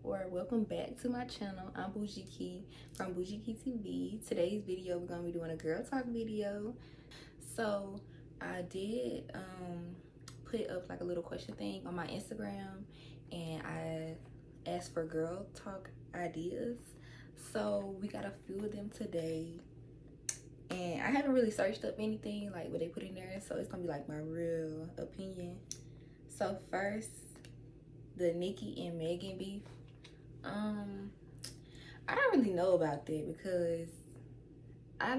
welcome back to my channel. I'm Bougie Key from Bougie Key TV. Today's video, we're gonna be doing a girl talk video. So I did put up like a little question thing on my Instagram, and I asked for girl talk ideas. So we got a few of them today, and I haven't really searched up anything like what they put in there, so it's gonna be like my real opinion. So first, the Nicki and Megan beef. I don't really know about that because I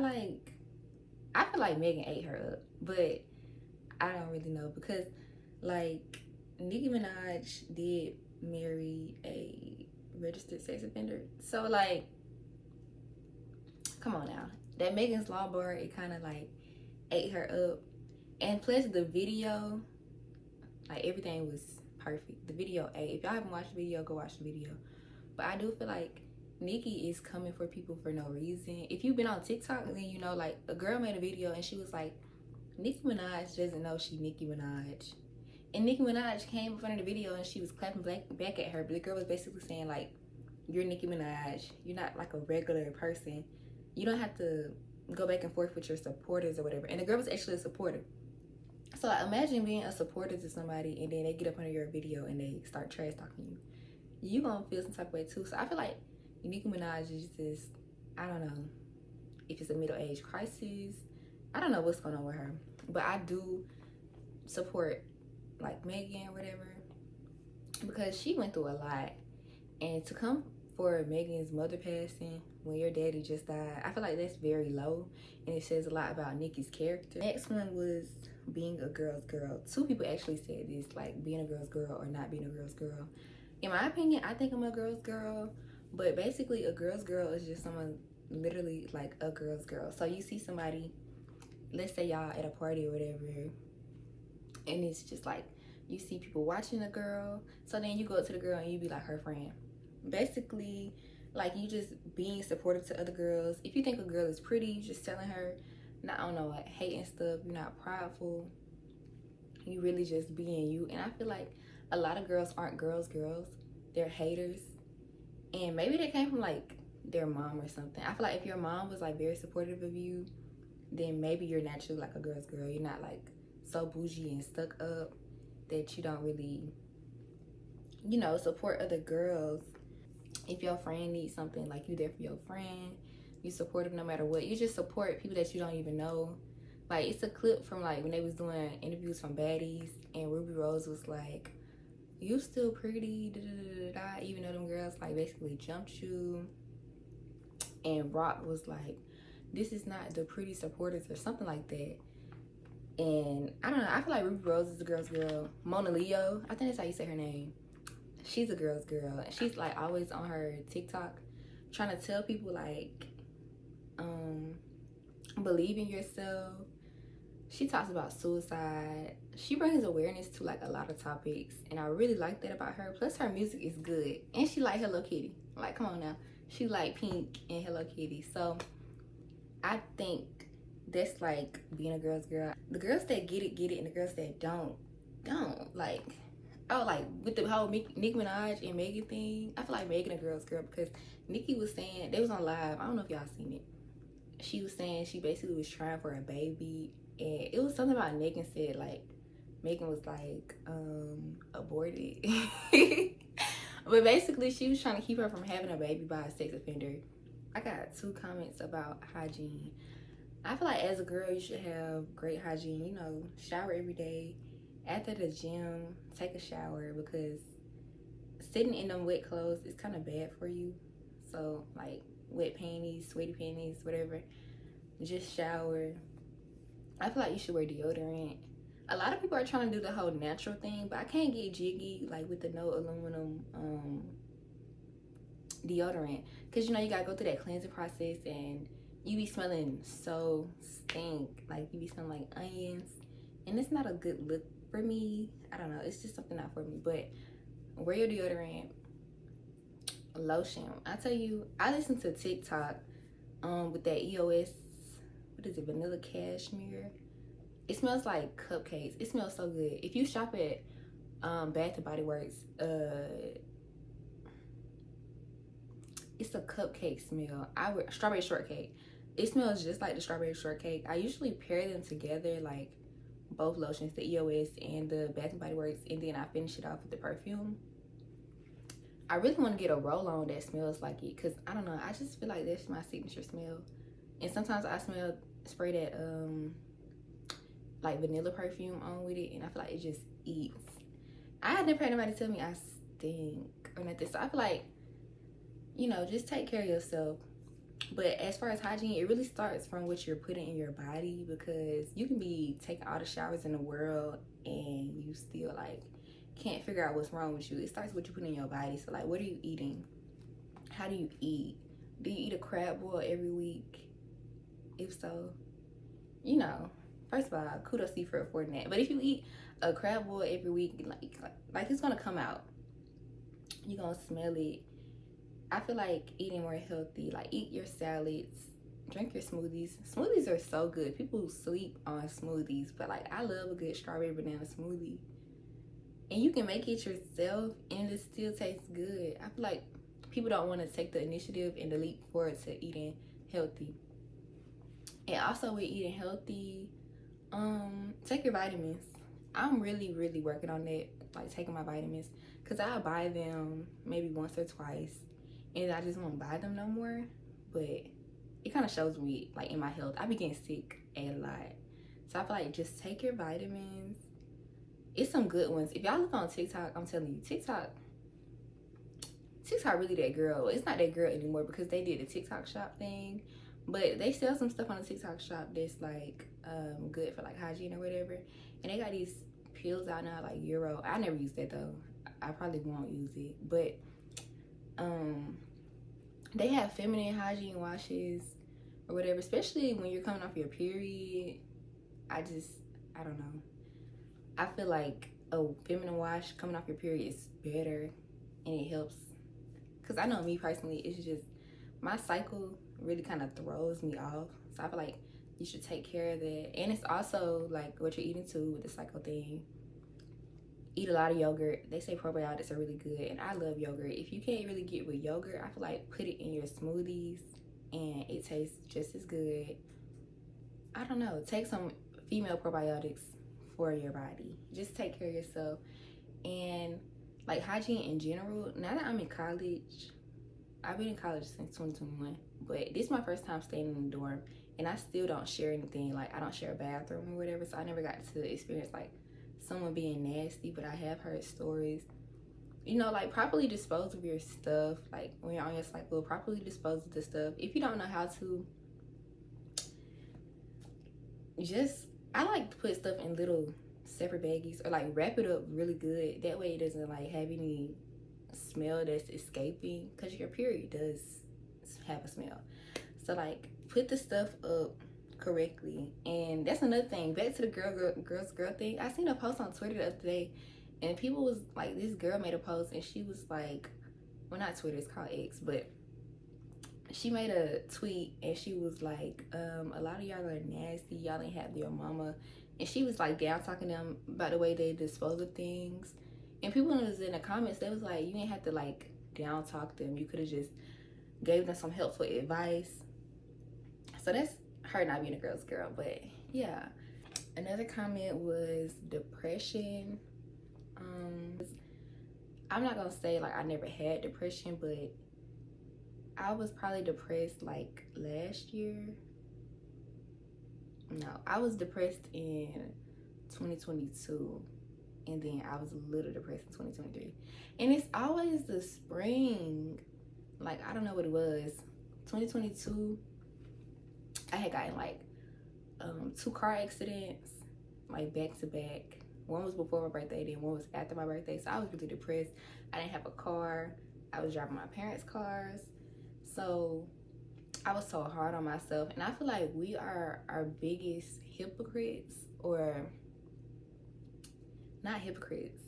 feel like Megan ate her up, but I don't really know because like Nicki Minaj did marry a registered sex offender. So like, come on now. That Megan's Law bar, it kind of like ate her up. And plus the video, like everything was perfect. The video ate. If y'all haven't watched the video, go watch the video. But I do feel like Nicki is coming for people for no reason. If you've been on TikTok, then you know, like a girl made a video and she was like, Nicki Minaj doesn't know she Nicki Minaj. And Nicki Minaj came in front of the video and she was clapping back at her. But the girl was basically saying like, you're Nicki Minaj. You're not like a regular person. You don't have to go back and forth with your supporters or whatever. And the girl was actually a supporter. So like, imagine being a supporter to somebody and then they get up under your video and they start trash talking you. You gonna feel some type of way too. So I feel like Nicki Minaj is just, I don't know if it's a middle-age crisis. I don't know what's going on with her. But I do support like Megan or whatever because she went through a lot. And to come for Megan's mother passing when your daddy just died, I feel like that's very low. And it says a lot about Nicki's character. Next one was being a girl's girl. Two people actually said this, like being a girl's girl or not being a girl's girl. In my opinion, I think I'm a girl's girl, but basically a girl's girl is just someone literally like a girl's girl. So you see somebody, let's say y'all at a party or whatever, and it's just like you see people watching a girl, so then you go up to the girl and you be like her friend. Basically, like you just being supportive to other girls. If you think a girl is pretty, you just telling her, not, I don't know, like hating stuff. You're not prideful. You really just being you. And I feel like a lot of girls aren't girls. They're haters. And maybe they came from like their mom or something. I feel like if your mom was like very supportive of you, then maybe you're naturally like a girl's girl. You're not like so bougie and stuck up that you don't really, you know, support other girls. If your friend needs something, like you there for your friend. You support them no matter what. You just support people that you don't even know. Like it's a clip from like when they was doing interviews from Baddies and Ruby Rose was like, you still pretty, even though them girls like basically jumped you. And Rock was like, this is not the pretty supporters or something like that. And I don't know, I feel like Ruby Rose is a girl's girl. Mona Leo, I think that's how you say her name. She's a girl's girl. And she's like always on her TikTok trying to tell people like, believe in yourself. She talks about suicide. She brings awareness to like a lot of topics, and I really like that about her. Plus her music is good, and she like Hello Kitty. Like, come on now, she like Pink and Hello Kitty. So I think that's like being a girl's girl. The girls that get it, and the girls that don't. Like, oh, like with the whole Nicki Minaj and Megan thing, I feel like Megan a girl's girl because Nicki was saying, they was on live, I don't know if y'all seen it. She was saying she basically was trying for a baby, and it was something about Megan said like Megan was like aborted. But basically she was trying to keep her from having a baby by a sex offender. I got 2 comments about hygiene. I feel like as a girl you should have great hygiene. You know, shower every day. After the gym, take a shower because sitting in them wet clothes is kind of bad for you. So like wet panties, sweaty panties, whatever, just shower. I feel like you should wear deodorant. A lot of people are trying to do the whole natural thing, but I can't get jiggy like with the no aluminum deodorant because you know you gotta go through that cleansing process and you be smelling so stink, like you be smelling like onions, and it's not a good look for me. I don't know, it's just something not for me. But wear your deodorant. Lotion, I tell you, I listen to TikTok with that EOS, what is it, vanilla cashmere. It smells like cupcakes. It smells so good. If you shop at Bath and Body Works, it's a cupcake smell. Strawberry shortcake. It smells just like the strawberry shortcake. I usually pair them together, like both lotions, the EOS and the Bath and Body Works, and then I finish it off with the perfume. I really want to get a roll-on that smells like it, because I don't know, I just feel like that's my signature smell. And sometimes I spray that like vanilla perfume on with it, and I feel like it just eats. I had never had anybody tell me I stink or nothing, so I feel like, you know, just take care of yourself. But as far as hygiene, it really starts from what you're putting in your body, because you can be taking all the showers in the world and you still like can't figure out what's wrong with you. It starts with what you put in your body. So like, what are you eating? How do you eat? Do you eat a crab boil every week? If so, you know, first of all, kudos to you for affording that. But if you eat a crab boil every week, like it's gonna come out. You're gonna smell it. I feel like eating more healthy, like eat your salads, drink your smoothies. Smoothies are so good. People sleep on smoothies, but like I love a good strawberry banana smoothie. And you can make it yourself and it still tastes good. I feel like people don't want to take the initiative and the leap forward to eating healthy. And also with eating healthy, take your vitamins. I'm really, really working on that, like taking my vitamins, because I buy them maybe once or twice and I just won't buy them no more. But it kind of shows me like in my health. I be getting sick a lot. So I feel like just take your vitamins. It's some good ones. If y'all look on TikTok, I'm telling you, TikTok really that girl. It's not that girl anymore because they did the TikTok shop thing. But they sell some stuff on the TikTok shop that's like good for like hygiene or whatever. And they got these pills out now like Euro. I never use that though. I probably won't use it. But they have feminine hygiene washes or whatever, especially when you're coming off your period. I don't know. I feel like a feminine wash coming off your period is better and it helps. Because I know me personally, it's just my cycle really kind of throws me off. So I feel like you should take care of that. And it's also like what you're eating too with the cycle thing. Eat a lot of yogurt. They say probiotics are really good, and I love yogurt. If you can't really get with yogurt, I feel like put it in your smoothies and it tastes just as good. I don't know. Take some female probiotics for your body. Just take care of yourself. And like hygiene in general, now that I'm in college, I've been in college since 2021, but this is my first time staying in the dorm, and I still don't share anything. Like I don't share a bathroom or whatever, so I never got to experience like someone being nasty. But I have heard stories, you know, like properly dispose of your stuff. Like when you're on your cycle, properly dispose of the stuff. If you don't know how to, I like to put stuff in little separate baggies or like wrap it up really good. That way it doesn't like have any smell that's escaping, because your period does have a smell. So like put the stuff up correctly. And that's another thing, back to the girl thing. I seen a post on Twitter the other day, and people was like, this girl made a post and she was like, well, not Twitter, it's called X, but she made a tweet and she was like, a lot of y'all are nasty, y'all ain't have your mama. And she was like down talking to them about the way they dispose of things. And people was in the comments, they was like, you ain't have to like down talk them, you could have just gave them some helpful advice. So that's her not being a girl's girl. But yeah, another comment was depression. I'm not gonna say like I never had depression, but I was probably depressed like last year. No, I was depressed in 2022, and then I was a little depressed in 2023. And it's always the spring. Like, I don't know what it was. 2022, I had gotten like 2 car accidents, like back to back. One was before my birthday, then one was after my birthday. So I was really depressed. I didn't have a car. I was driving my parents' cars. So I was so hard on myself. And I feel like we are our biggest hypocrites, or not hypocrites,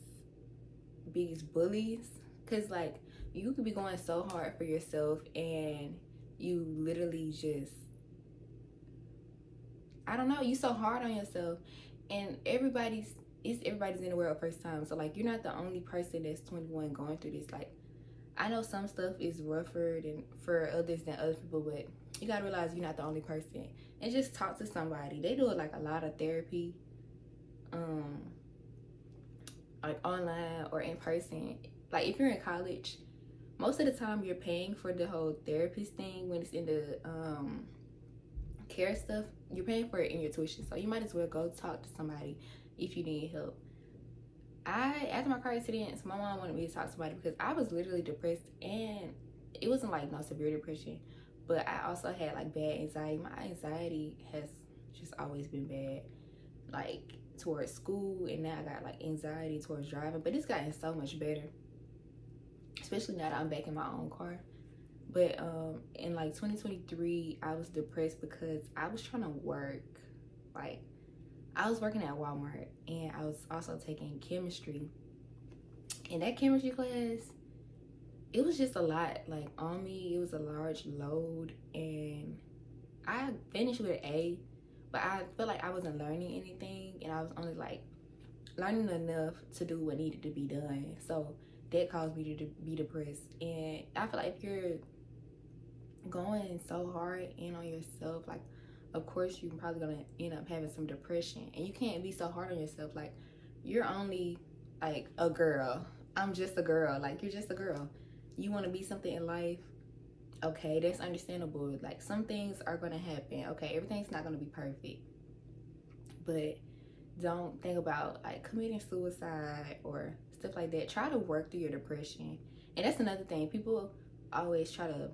biggest bullies. Because like, you could be going so hard for yourself and you literally just, I don't know, you so hard on yourself. And everybody's in the world first time. So like, you're not the only person that's 21 going through this. Like, I know some stuff is rougher than for others than other people, but you gotta realize you're not the only person. And just talk to somebody. They do like a lot of therapy, um, like online or in person. Like if you're in college, most of the time you're paying for the whole therapist thing when it's in the care stuff. You're paying for it in your tuition, so you might as well go talk to somebody if you need help. After my car accident, so my mom wanted me to talk to somebody because I was literally depressed, and it wasn't like no severe depression, but I also had like bad anxiety. My anxiety has just always been bad, like towards school, and now I got like anxiety towards driving, but it's gotten so much better, especially now that I'm back in my own car. But in like 2023, I was depressed because I was trying to work. Like I was working at Walmart, and I was also taking chemistry. And that chemistry class, it was just a lot like on me. It was a large load, and I finished with an A, but I felt like I wasn't learning anything, and I was only like learning enough to do what needed to be done. So that caused me to be depressed. And I feel like if you're going so hard in on yourself, like of course you're probably gonna end up having some depression. And you can't be so hard on yourself. Like you're only like a girl. I'm just a girl. Like you're just a girl. You want to be something in life, okay, that's understandable. Like some things are gonna happen, okay, everything's not gonna be perfect, but don't think about like committing suicide or stuff like that. Try to work through your depression. And that's another thing, people always try to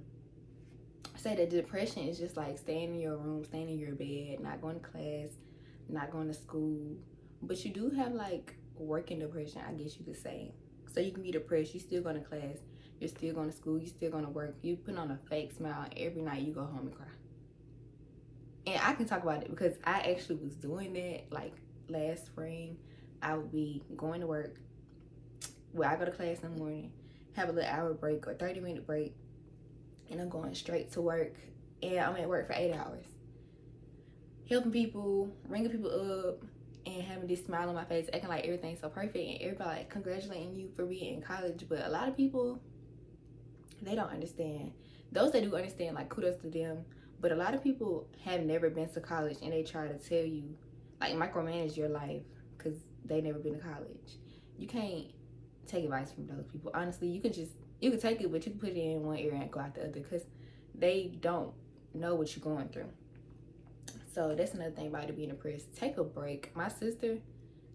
say that depression is just like staying in your room, staying in your bed, not going to class, not going to school. But you do have like working depression, I guess you could say. So you can be depressed, you still going to class, you're still going to school, you still going to work, you put on a fake smile, and every night you go home and cry. And I can talk about it because I actually was doing that like last spring. I would be going to work, well, I go to class in the morning, have a little hour break or 30-minute break, and I'm going straight to work, and I'm at work for 8 hours, helping people, ringing people up, and having this smile on my face, acting like everything's so perfect, and everybody like congratulating you for being in college. But a lot of people, they don't understand. Those that do understand, like kudos to them. But a lot of people have never been to college, and they try to tell you, like micromanage your life because they never been to college. You can't take advice from those people. Honestly, you can take it, but you can put it in one ear and go out the other because they don't know what you're going through. So that's another thing about it being depressed. Take a break. My sister,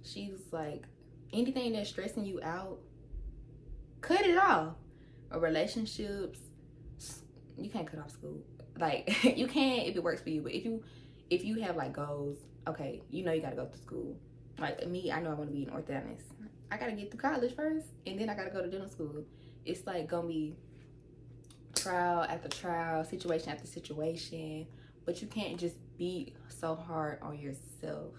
she's like, anything that's stressing you out, cut it off. Or relationships, you can't cut off school. Like you can if it works for you, but if you have like goals, okay, you know you gotta go to school. Like me, I know I want to be an orthodontist. I gotta get through college first, and then I gotta go to dental school. It's like gonna be trial after trial, situation after situation, but you can't just be so hard on yourself.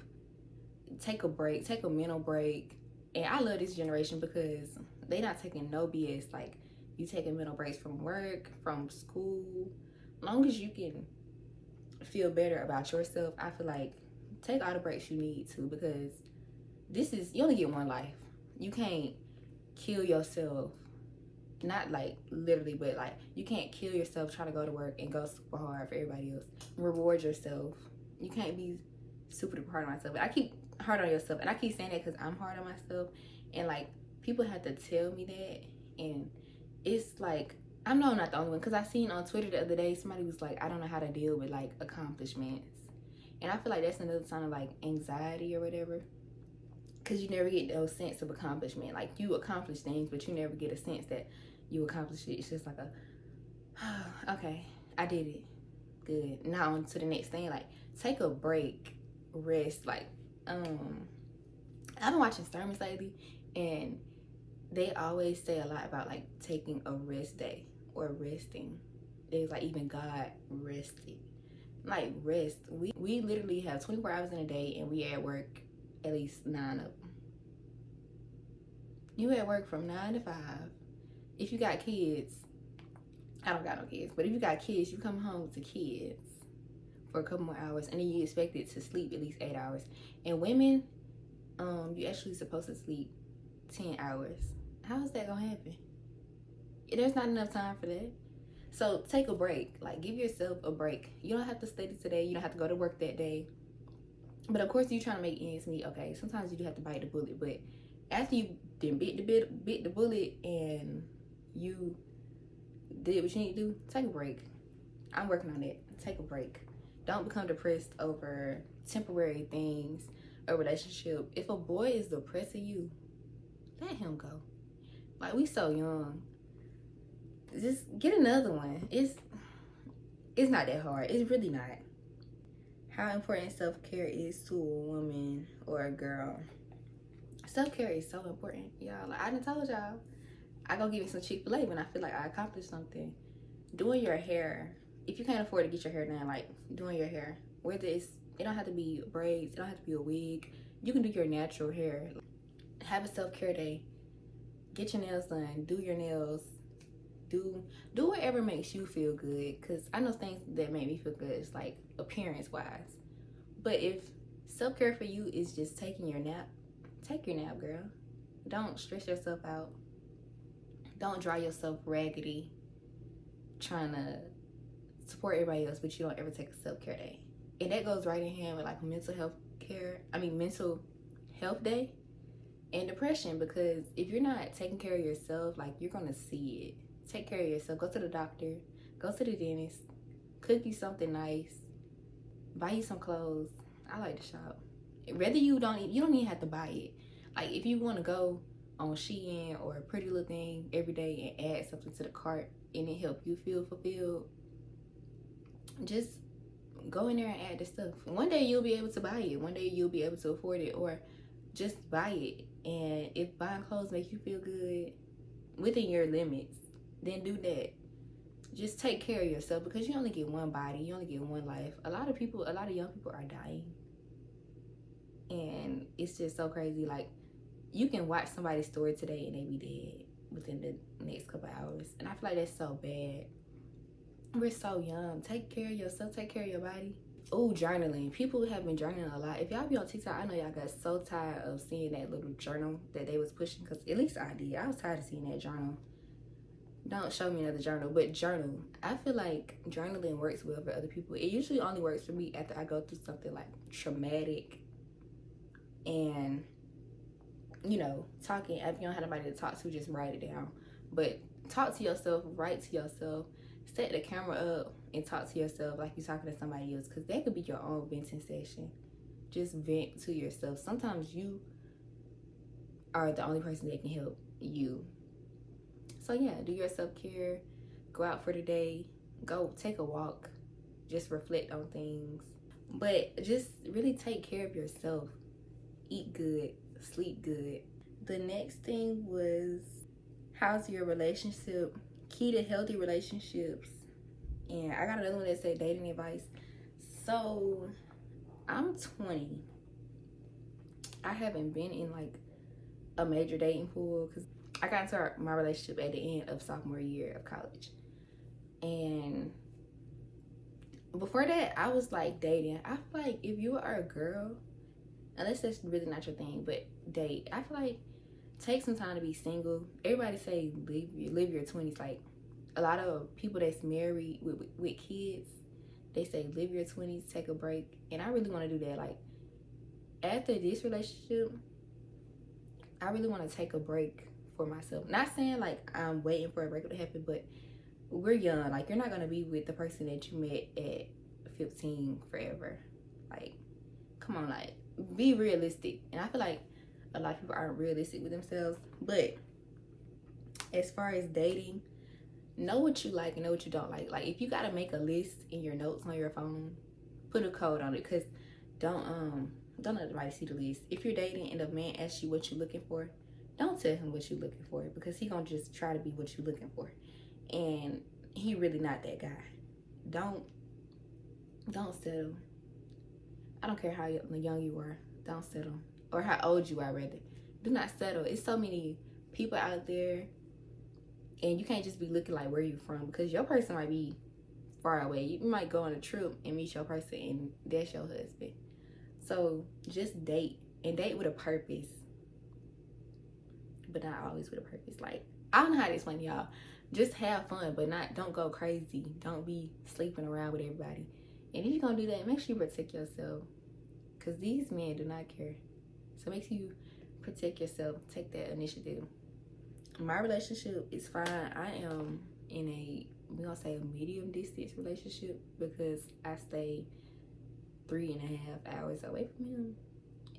Take a break, take a mental break. And I love this generation because they not taking no BS. Like you taking mental breaks from work, from school. Long as you can feel better about yourself, I feel like take all the breaks you need to, because you only get one life. You can't kill yourself, not like literally, but like you can't kill yourself trying to go to work and go super hard for everybody else. Reward yourself. You can't be super hard on myself. But I keep hard on yourself, and I keep saying that because I'm hard on myself, and like people have to tell me that, and it's like I know I'm not the only one, because I seen on Twitter the other day somebody was like, I don't know how to deal with like accomplishments, and I feel like that's another sign of like anxiety or whatever, because you never get no sense of accomplishment. Like you accomplish things, but you never get a sense that you accomplished it. It's just like a okay, I did it, good, now on to the next thing. Like take a break, rest. Like I've been watching sermons lately, and they always say a lot about like taking a rest day or resting. There's like even God rested. Like rest. We literally have 24 hours in a day, and we at work at least 9 of them. You at work from 9 to 5. If you got kids, I don't got no kids, but if you got kids, you come home to kids for a couple more hours, and then you expected to sleep at least 8 hours. And women, you actually supposed to sleep 10 hours. How is that gonna happen? There's not enough time for that. So take a break. Like, give yourself a break. You don't have to study today. You don't have to go to work that day. But of course, you're trying to make ends meet. Okay, sometimes you do have to bite the bullet. But after you then bit the bullet and you did what you need to do, take a break. I'm working on it. Take a break. Don't become depressed over temporary things, a relationship. If a boy is depressing you, let him go. Like, we so young. Just get another one. It's not that hard. It's really not. How important self-care is to a woman or a girl. Self-care is so important, y'all. Like, I done told y'all, I go give me some Chick-fil-A when I feel like I accomplished something. Doing your hair, if you can't afford to get your hair done, like doing your hair, whether it don't have to be braids, it don't have to be a wig. You can do your natural hair. Have a self-care day. Get your nails done. Do your nails. Do whatever makes you feel good. Because I know things that make me feel good is like appearance-wise. But if self-care for you is just taking your nap, take your nap, girl. Don't stress yourself out. Don't dry yourself raggedy trying to support everybody else, but you don't ever take a self-care day. And that goes right in hand with like mental health day and depression, because if you're not taking care of yourself, like, you're gonna see it. Take care of yourself. Go to the doctor, go to the dentist, cook you something nice, buy you some clothes. I like to shop. Whether you don't even have to buy it. Like, if you want to go on Shein or Pretty Little Thing every day and add something to the cart and it help you feel fulfilled, just go in there and add the stuff. One day you'll be able to buy it. One day you'll be able to afford it, or just buy it. And if buying clothes makes you feel good within your limits, then do that. Just take care of yourself, because you only get one body, you only get one life. A lot of young people are dying, and it's just so crazy. Like, you can watch somebody's story today and they be dead within the next couple hours, and I feel like that's so bad. We're so young. Take care of yourself. Take care of your body. Oh, journaling. People have been journaling a lot. If y'all be on TikTok, I know y'all got so tired of seeing that little journal that they was pushing, because at least I did. I was tired of seeing that journal. Don't show me another journal, but journal. I feel like journaling works well for other people. It usually only works for me after I go through something like traumatic, and talking. If you don't have anybody to talk to, just write it down. But talk to yourself, write to yourself, set the camera up and talk to yourself like you're talking to somebody else, because that could be your own venting session. Just vent to yourself. Sometimes you are the only person that can help you. So yeah, do your self-care. Go out for the day. Go take a walk. Just reflect on things. But just really take care of yourself. Eat good. Sleep good. The next thing was, how's your relationship? Key to healthy relationships. And I got another one that said dating advice. So I'm 20. I haven't been in like a major dating pool, because I got into my relationship at the end of sophomore year of college. And before that, I was like dating. I feel like if you are a girl, unless that's really not your thing, but date, I feel like take some time to be single. Everybody say live your 20s. Like, a lot of people that's married with kids, they say live your 20s, take a break. And I really want to do that. Like, after this relationship, I really want to take a break for myself. Not saying like I'm waiting for a breakup to happen, but we're young. Like, you're not going to be with the person that you met at 15 forever. Like, come on, like, be realistic. And I feel like a lot of people aren't realistic with themselves. But as far as dating, know what you like and know what you don't like. Like, if you gotta make a list in your notes on your phone, put a code on it, because don't let anybody see the list. If you're dating and a man asks you what you're looking for, don't tell him what you're looking for, because he gonna just try to be what you're looking for, and he really not that guy. Don't settle. I don't care how young you are. Don't settle. Or how old you are, rather. Do not settle. It's so many people out there, and you can't just be looking like where you from, because your person might be far away. You might go on a trip and meet your person, and that's your husband. So just date, and date with a purpose, but not always with a purpose. Like, I don't know how to explain to y'all. Just have fun, but don't go crazy. Don't be sleeping around with everybody. And if you're gonna do that, make sure you protect yourself, because these men do not care. So make sure you protect yourself. Take that initiative. My relationship is fine. I am in a, we're gonna say, a medium distance relationship, because I stay 3.5 hours away from him.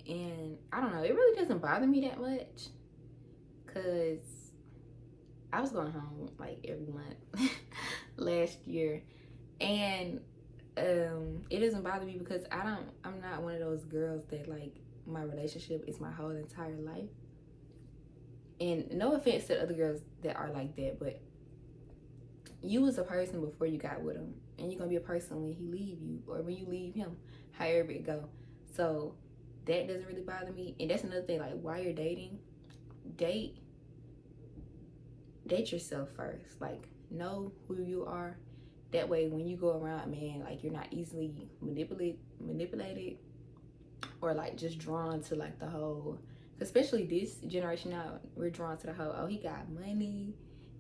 And I don't know, it really doesn't bother me that much, because I was going home like every month last year. And it doesn't bother me because I'm not one of those girls that like my relationship is my whole entire life. And no offense to other girls that are like that, but you was a person before you got with him, and you're gonna be a person when he leave you, or when you leave him, however it go. So that doesn't really bother me. And that's another thing, like, while you're dating, date yourself first. Like, know who you are. That way when you go around, man, like, you're not easily manipulated or like just drawn to like the whole, especially this generation now, we're drawn to the whole, oh, he got money,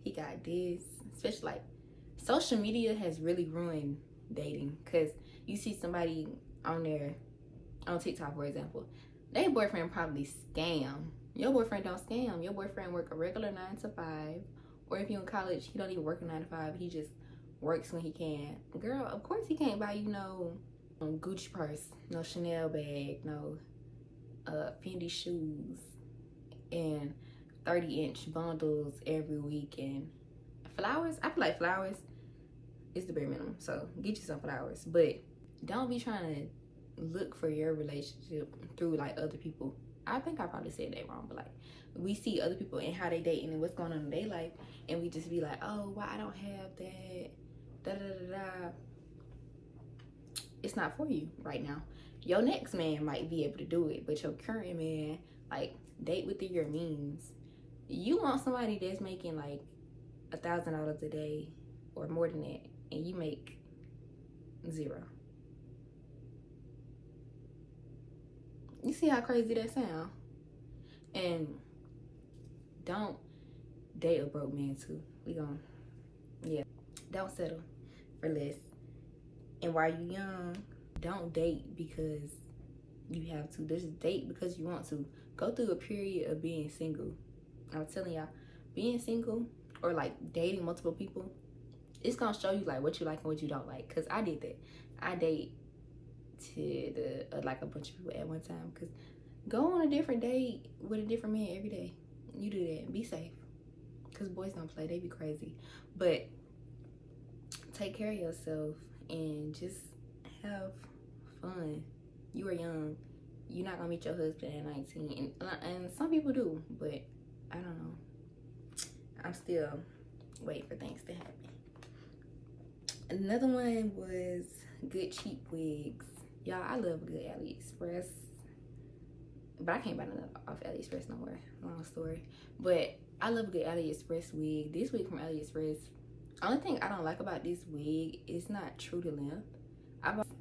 he got this. Especially like social media has really ruined dating, because you see somebody on there, on TikTok for example, their boyfriend probably scam. Your boyfriend don't scam. Your boyfriend work a regular 9 to 5, or if you're in college, he don't even work a 9 to 5. He just works when he can. Girl, of course he can't buy you no Gucci purse, no Chanel bag, no Fendi shoes, and 30-inch bundles every week, and flowers. I feel like flowers is the bare minimum, so get you some flowers. But don't be trying to look for your relationship through like other people. I think I probably said that wrong, but like, we see other people and how they dating and what's going on in their life, and we just be like, oh, why I don't have that, da da da da. It's not for you right now. Your next man might be able to do it, but your current man, like, date within your means. You want somebody that's making like $1,000 a day or more than that, and you make 0. You see how crazy that sound? And don't date a broke man too. Yeah, don't settle for less. And while you young, don't date because you have to. Just date because you want to. Go through a period of being single. I'm telling y'all, being single or like dating multiple people, it's gonna show you like what you like and what you don't like. Cause I did that. I date to like a bunch of people at one time. Cause go on a different date with a different man every day. You do that. Be safe. Cause boys don't play. They be crazy. But take care of yourself and just have fun. You are young. You're not gonna meet your husband at 19, and some people do, but I don't know. I'm still waiting for things to happen. Another one was good cheap wigs. Y'all, I love good AliExpress, but I can't buy none off AliExpress no more. Long story. But I love a good AliExpress wig. This wig from AliExpress, only thing I don't like about this wig, it's not true to length.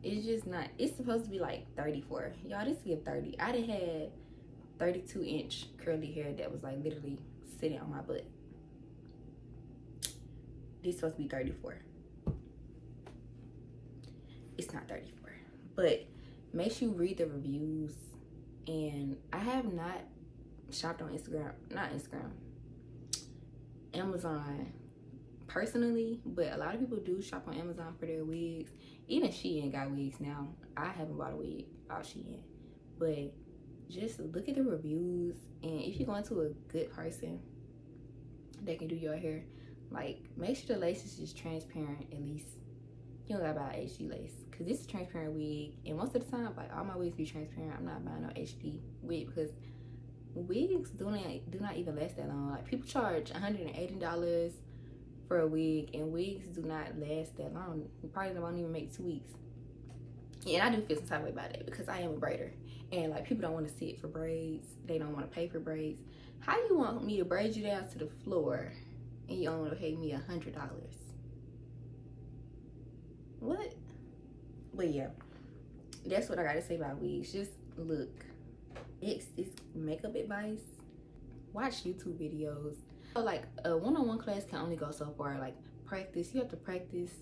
It's just not. It's supposed to be like 34. Y'all, this give 30. I done had 32-inch curly hair that was like literally sitting on my butt. This supposed to be 34. It's not 34. But make sure you read the reviews. And I have not shopped on Amazon personally, but a lot of people do shop on Amazon for their wigs. Even Shein got wigs now. I haven't bought a wig off Shein, but just look at the reviews, and if you're going to a good person that can do your hair, like, make sure the lace is just transparent. At least you don't gotta buy HD lace, because this is a transparent wig, and most of the time, like, all my wigs be transparent. I'm not buying no HD wig because wigs do not even last that long. Like, people charge $180 for a wig, and wigs do not last that long. You probably won't even make 2 weeks. Yeah, and I do feel some type of way about it because I am a braider, and like, people don't want to sit for braids. They don't want to pay for braids. How you want me to braid you down to the floor and you only want to pay me $100? What? But yeah, that's what I gotta say about wigs. Just look. It's makeup advice. Watch YouTube videos. So like a one-on-one class can only go so far. Like practice, you have to practice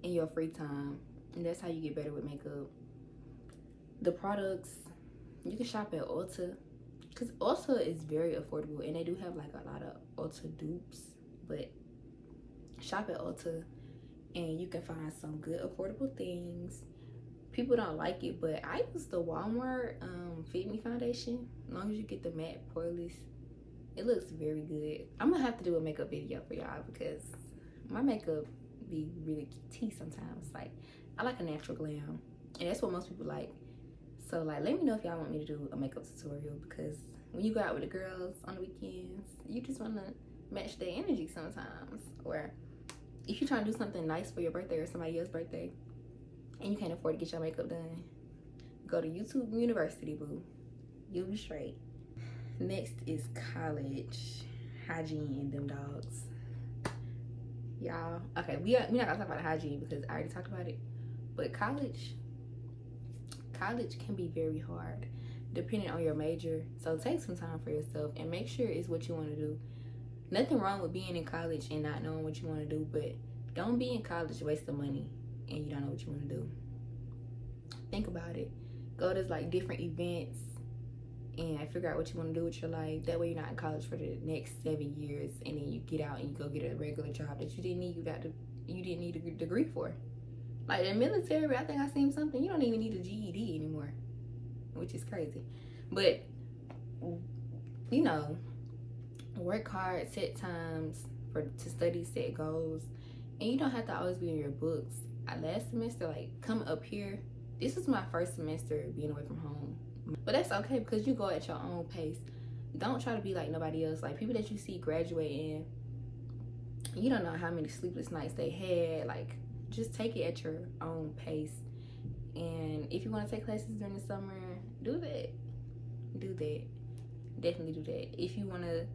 in your free time, and that's how you get better with makeup. The products, you can shop at Ulta, because Ulta is very affordable, and they do have like a lot of Ulta dupes, but shop at Ulta and you can find some good affordable things. People don't like it, but I use the Walmart Fit Me foundation. As long as you get the matte poreless, it looks very good. I'm gonna have to do a makeup video for y'all because my makeup be really tea sometimes. Like, I like a natural glam, and that's what most people like. So like, let me know if y'all want me to do a makeup tutorial, because when you go out with the girls on the weekends, you just want to match their energy sometimes. Or if you're trying to do something nice for your birthday or somebody else's birthday and you can't afford to get your makeup done, go to YouTube University, boo. You'll be straight. Next is college hygiene and them dogs, y'all. Okay, we're not gonna talk about hygiene because I already talked about it, but college can be very hard depending on your major. So take some time for yourself and make sure it's what you want to do. Nothing wrong with being in college and not knowing what you want to do, but don't be in college wasting money and you don't know what you want to do. Think about it. Go to like different events and figure out what you want to do with your life. That way you're not in college for the next 7 years and then you get out and you go get a regular job that you didn't need a degree for. Like the military, I think I seen something, you don't even need a GED anymore, which is crazy. But you know, work hard, set times to study, set goals, and you don't have to always be in your books. Last semester, like coming up here, this was my first semester being away from home, but that's okay because you go at your own pace. Don't try to be like nobody else. Like people that you see graduating, you don't know how many sleepless nights they had. Like, just take it at your own pace. And if you want to take classes during the summer, do that. Definitely do that. If you want to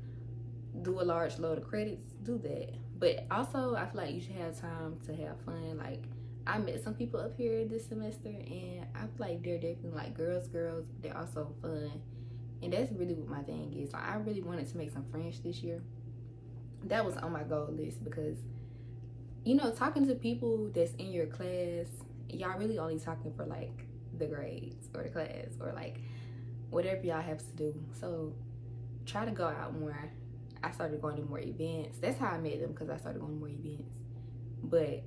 do a large load of credits, do that. But also, I feel like you should have time to have fun. Like, I met some people up here this semester, and I feel like they're definitely like girls, but they're also fun. And that's really what my thing is. Like, I really wanted to make some friends this year. That was on my goal list because, you know, talking to people that's in your class, y'all really only talking for like the grades or the class or like whatever y'all have to do. So try to go out more. I started going to more events. That's how I met them, because I started going to more events. But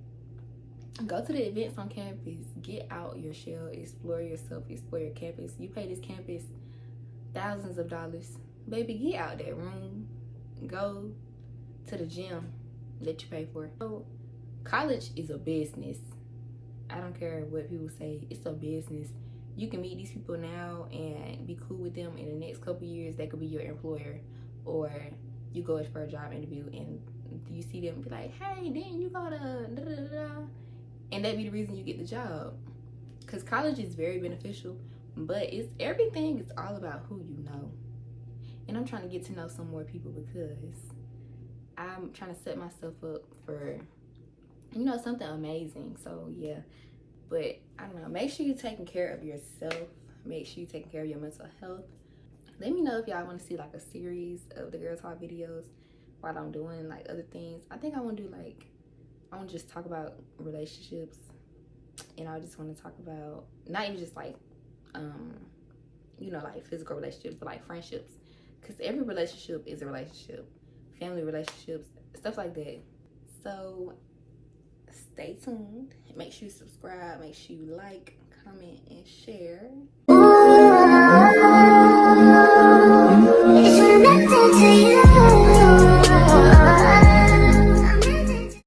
go to the events on campus. Get out your shell. Explore yourself. Explore your campus. You pay this campus thousands of dollars. Baby, get out that room. Go to the gym that you pay for. So college is a business. I don't care what people say. It's a business. You can meet these people now and be cool with them. In the next couple years, they could be your employer. Or you go for a job interview and you see them be like, hey, didn't you go to da-da-da-da? And that be the reason you get the job. Because college is very beneficial, but everything is all about who you know. And I'm trying to get to know some more people because I'm trying to set myself up for, you know, something amazing. So yeah, but I don't know, make sure you're taking care of yourself. Make sure you're taking care of your mental health. Let me know if y'all want to see like a series of the Girl Talk videos while I'm doing like other things. I think I want to do like, I want to just talk about relationships, and I just want to talk about not even just like you know, like physical relationships, but like friendships, because every relationship is a relationship. Family relationships, stuff like that. So stay tuned. Make sure you subscribe. Make sure you like, comment, and share.